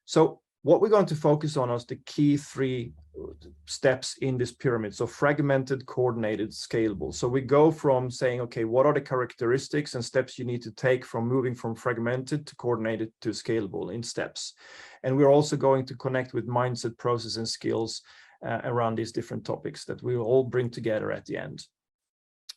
So what we're going to focus on is the key 3 steps in this pyramid. So fragmented, coordinated, scalable. So we go from saying, okay, what are the characteristics and steps you need to take from moving from fragmented to coordinated to scalable in steps. And we're also going to connect with mindset, process, and skills around these different topics that we will all bring together at the end.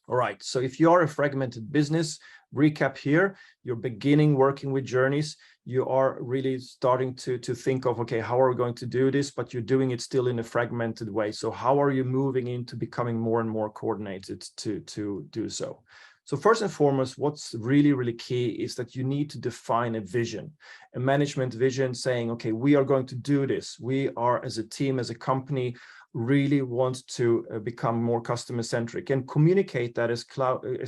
All right, so if you are a fragmented business, recap here, you're beginning working with journeys, you are really starting to think of, okay, how are we going to do this? But you're doing it still in a fragmented way. So how are you moving into becoming more and more coordinated to do so? So first and foremost, what's really, really key is that you need to define a vision, a management vision saying, okay, we are going to do this. We are, as a team, as a company, really want to become more customer centric, and communicate that as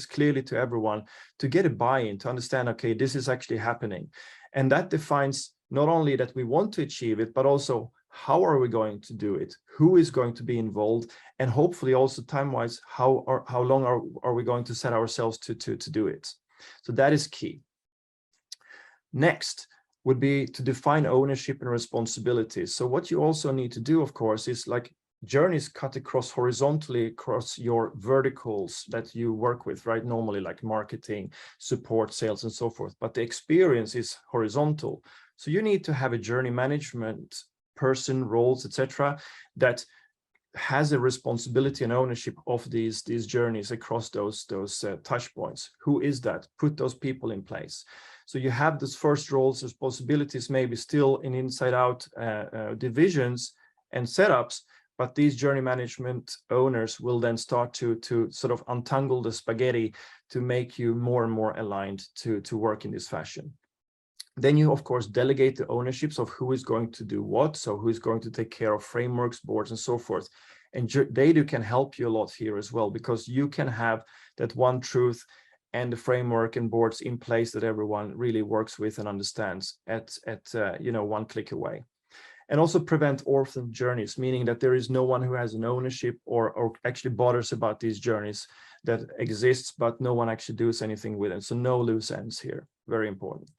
clearly to everyone to get a buy-in, to understand, okay, this is actually happening. And that defines not only that we want to achieve it, but also how are we going to do it? Who is going to be involved? And hopefully also time-wise, how long are we going to set ourselves to do it? So that is key. Next would be to define ownership and responsibilities. So what you also need to do, of course, is like journeys cut across horizontally across your verticals that you work with, right? Normally like marketing, support, sales, and so forth. But the experience is horizontal. So you need to have a journey management person, roles, etc., that has a responsibility and ownership of these journeys across those touch points. Who is that? Put those people in place. So you have those first roles, responsibilities, maybe still in inside out divisions and setups, but these journey management owners will then start to sort of untangle the spaghetti to make you more and more aligned to work in this fashion. Then you, of course, delegate the ownerships of who is going to do what. So who is going to take care of frameworks, boards, and so forth. And TheyDo can help you a lot here as well, because you can have that one truth and the framework and boards in place that everyone really works with and understands at one click away. And also prevent orphan journeys, meaning that there is no one who has an ownership or actually bothers about these journeys that exists, but no one actually does anything with it. So no loose ends here. Very important.